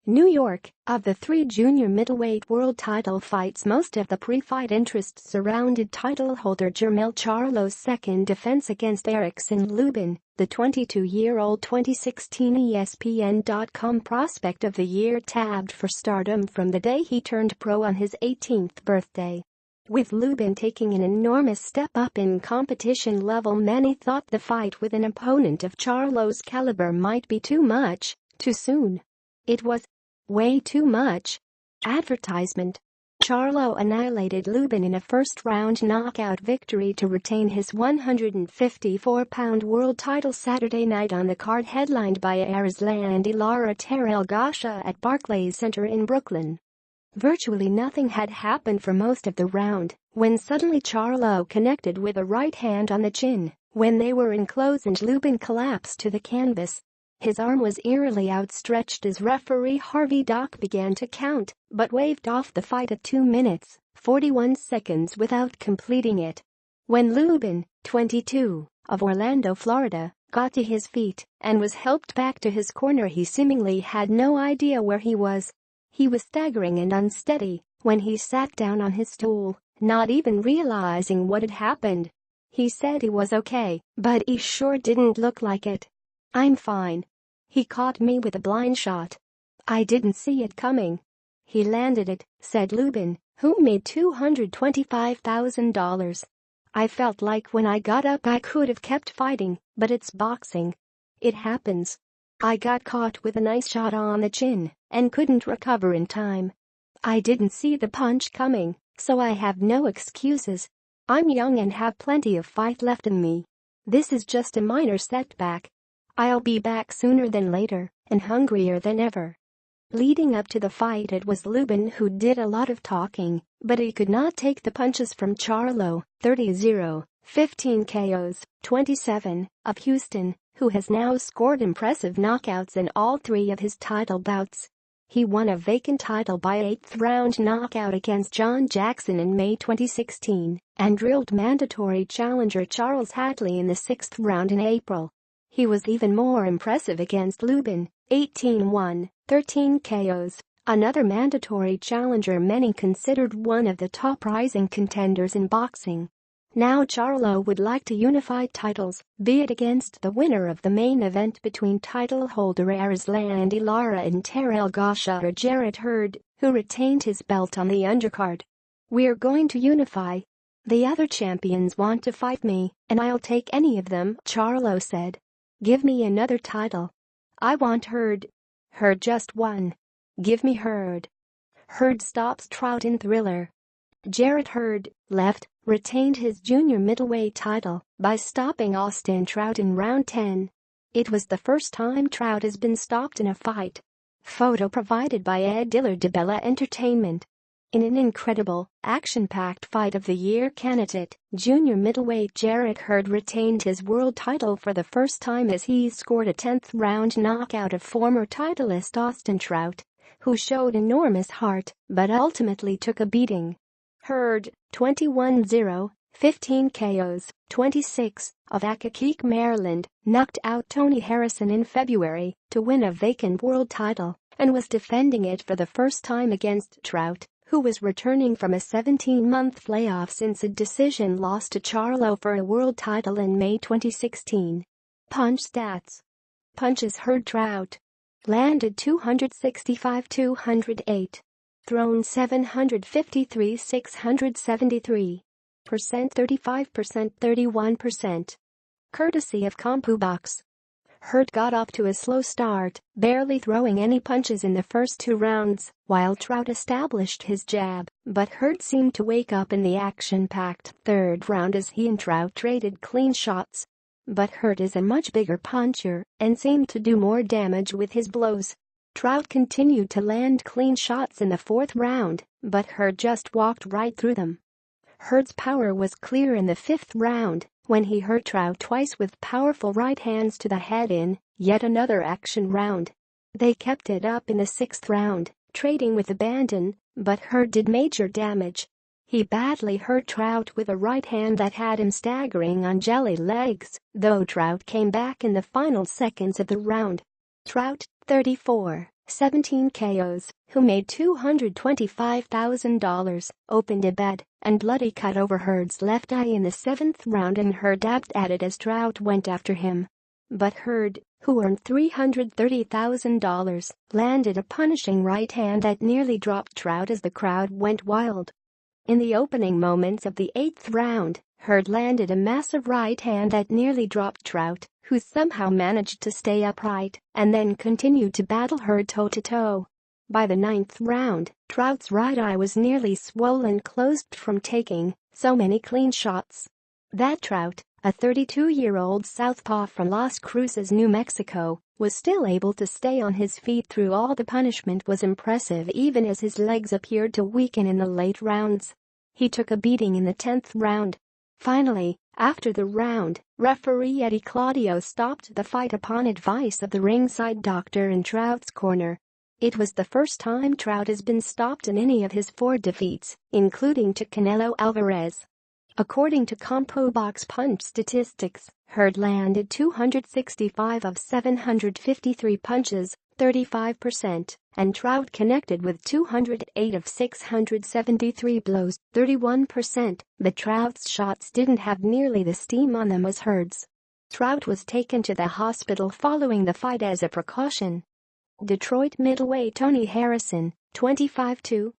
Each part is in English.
New York. Of the three junior middleweight world title fights, most of the pre-fight interest surrounded titleholder Jermell Charlo's second defense against Erickson Lubin, the 22-year-old 2016 ESPN.com Prospect of the Year, tabbed for stardom from the day he turned pro on his 18th birthday. With Lubin taking an enormous step up in competition level, many thought the fight with an opponent of Charlo's caliber might be too much, too soon. It was way too much. Advertisement. Charlo annihilated Lubin in a first-round knockout victory to retain his 154-pound world title Saturday night on the card headlined by Erislandy Lara-Terrell Gausha at Barclays Center in Brooklyn. Virtually nothing had happened for most of the round, when suddenly Charlo connected with a right hand on the chin when they were in close and Lubin collapsed to the canvas. His arm was eerily outstretched as referee Harvey Dock began to count, but waved off the fight at 2 minutes, 41 seconds without completing it. When Lubin, 22, of Orlando, Florida, got to his feet and was helped back to his corner, he seemingly had no idea where he was. He was staggering and unsteady when he sat down on his stool, not even realizing what had happened. He said he was okay, but he sure didn't look like it. "I'm fine. He caught me with a blind shot. I didn't see it coming. He landed it," said Lubin, who made $225,000. "I felt like when I got up I could have kept fighting, but it's boxing. It happens. I got caught with a nice shot on the chin and couldn't recover in time. I didn't see the punch coming, so I have no excuses. I'm young and have plenty of fight left in me. This is just a minor setback. I'll be back sooner than later and hungrier than ever." Leading up to the fight, it was Lubin who did a lot of talking, but he could not take the punches from Charlo, 30-0, 15 KOs, 27, of Houston, who has now scored impressive knockouts in all three of his title bouts. He won a vacant title by 8th-round knockout against John Jackson in May 2016 and drilled mandatory challenger Charles Hatley in the 6th round in April. He was even more impressive against Lubin, 18-1, 13 KOs, another mandatory challenger many considered one of the top rising contenders in boxing. Now Charlo would like to unify titles, be it against the winner of the main event between titleholder Erislandy Lara-Terrell Gausha or Jarrett Hurd, who retained his belt on the undercard. "We're going to unify. The other champions want to fight me, and I'll take any of them," Charlo said. "Give me another title. I want Hurd. Hurd just won. Give me Hurd." Hurd stops Trout in Thriller. Jarrett Hurd, left, retained his junior middleweight title by stopping Austin Trout in round 10. It was the first time Trout has been stopped in a fight. Photo provided by Ed Diller de Bella Entertainment. In an incredible, action-packed fight of the year candidate, junior middleweight Jarrett Hurd retained his world title for the first time as he scored a 10th-round knockout of former titleist Austin Trout, who showed enormous heart but ultimately took a beating. Hurd, 21-0, 15 KOs, 26, of Accokeek, Maryland, knocked out Tony Harrison in February to win a vacant world title and was defending it for the first time against Trout, who was returning from a 17-month layoff since a decision loss to Charlo for a world title in May 2016. Punch stats. Punches: Hurd Trout landed 265, 208. Thrown 753, 673. 35%, 31%. Courtesy of CompuBox. Hurd got off to a slow start, barely throwing any punches in the first 2 rounds, while Trout established his jab, but Hurd seemed to wake up in the action-packed 3rd round as he and Trout traded clean shots. But Hurd is a much bigger puncher and seemed to do more damage with his blows. Trout continued to land clean shots in the 4th round, but Hurd just walked right through them. Hurd's power was clear in the 5th round when he hurt Trout twice with powerful right hands to the head in yet another action round. They kept it up in the 6th round, trading with abandon, but Hurd did major damage. He badly hurt Trout with a right hand that had him staggering on jelly legs, though Trout came back in the final seconds of the round. Trout, 34, 17 KOs, who made $225,000, opened a bad and bloody cut over Hurd's left eye in the 7th round, and Hurd dabbed at it as Trout went after him. But Hurd, who earned $330,000, landed a punishing right hand that nearly dropped Trout as the crowd went wild. In the opening moments of the 8th round, Hurd landed a massive right hand that nearly dropped Trout, who somehow managed to stay upright and then continued to battle Hurd toe-to-toe. By the 9th round, Trout's right eye was nearly swollen closed from taking so many clean shots. That Trout, a 32-year-old southpaw from Las Cruces, New Mexico, was still able to stay on his feet through all the punishment was impressive, even as his legs appeared to weaken in the late rounds. He took a beating in the 10th round. Finally, after the round, referee Eddie Claudio stopped the fight upon advice of the ringside doctor in Trout's corner. It was the first time Trout has been stopped in any of his 4 defeats, including to Canelo Alvarez. According to CompuBox Punch statistics, Hurd landed 265 of 753 punches, 35%, and Trout connected with 208 of 673 blows, 31%, but Trout's shots didn't have nearly the steam on them as Hurd's. Trout was taken to the hospital following the fight as a precaution. Detroit middleweight Tony Harrison, 25-20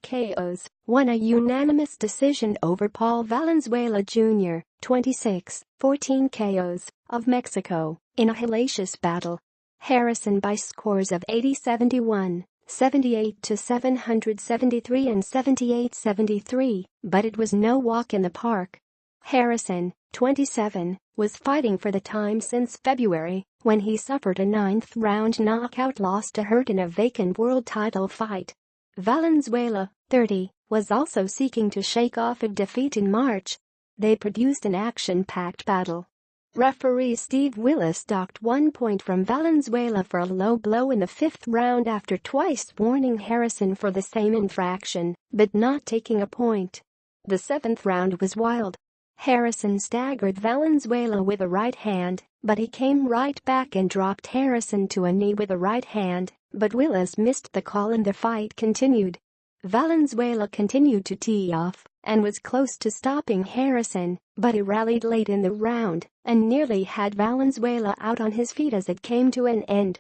KOs, won a unanimous decision over Paul Valenzuela Jr., 26-14 KOs, of Mexico, in a hellacious battle. Harrison by scores of 80-71, 78-773 and 78-73, but it was no walk in the park. Harrison, 27, was fighting for the time since February, when he suffered a 9th-round knockout loss to Hurd in a vacant world title fight. Valenzuela, 30, was also seeking to shake off a defeat in March. They produced an action-packed battle. Referee Steve Willis docked 1 point from Valenzuela for a low blow in the 5th round after twice warning Harrison for the same infraction, but not taking a point. The 7th round was wild. Harrison staggered Valenzuela with a right hand, but he came right back and dropped Harrison to a knee with a right hand, but Willis missed the call and the fight continued. Valenzuela continued to tee off and was close to stopping Harrison, but he rallied late in the round and nearly had Valenzuela out on his feet as it came to an end.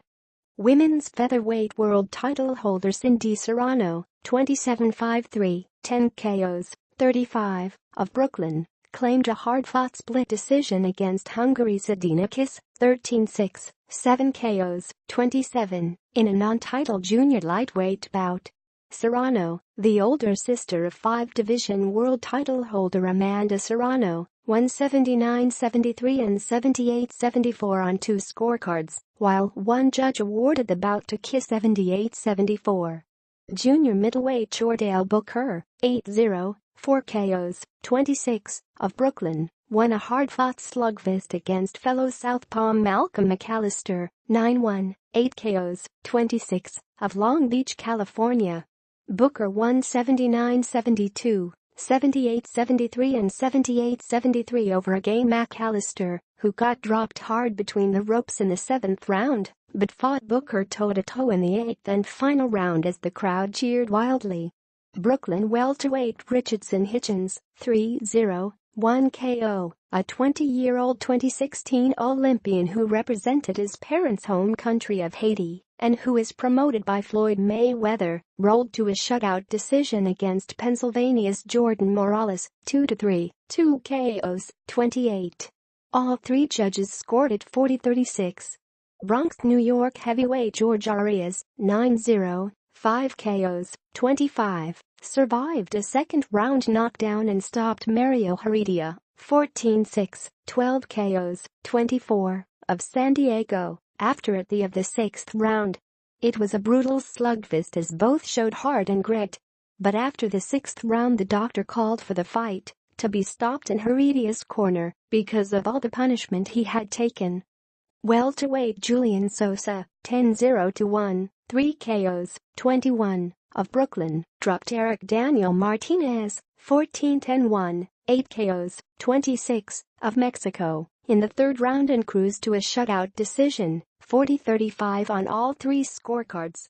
Women's featherweight world title holder Cindy Serrano, 27-5-3, 10 KOs, 35, of Brooklyn, claimed a hard-fought split decision against Hungary's Adina Kiss, 13-6, 7 KOs, 27, in a non-title junior lightweight bout. Serrano, the older sister of 5-division world title holder Amanda Serrano, won 79-73 and 78-74 on 2 scorecards, while one judge awarded the bout to Kiss 78-74. Junior middleweight Jordale Booker, 8-0, 4 KOs, 26, of Brooklyn, won a hard-fought slugfest against fellow southpaw Malcolm McAllister, 9-1, 8 KOs, 26, of Long Beach, California. Booker won 79-72, 78-73 and 78-73 over again McAllister, who got dropped hard between the ropes in the 7th round, but fought Booker toe-to-toe in the 8th and final round as the crowd cheered wildly. Brooklyn welterweight Richardson Hitchens, 3-0, 1 KO, a 20-year-old 2016 Olympian who represented his parents' home country of Haiti and who is promoted by Floyd Mayweather, rolled to a shutout decision against Pennsylvania's Jordan Morales, 2-3, 2 KOs, 28. All 3 judges scored it 40-36. Bronx, New York heavyweight George Arias, 9-0, 5 KOs, 25, survived a 2nd-round knockdown and stopped Mario Heredia, 14-6, 12 KOs, 24, of San Diego, after at the end of the 6th round. It was a brutal slugfest as both showed heart and grit. But after the 6th round the doctor called for the fight to be stopped in Heredia's corner because of all the punishment he had taken. Welterweight Julian Sosa, 10-0-1, 3 KOs, 21, of Brooklyn, dropped Eric Daniel Martinez, 14-10-1, 8 KOs, 26, of Mexico, in the third round and cruised to a shutout decision, 40-35 on all three scorecards.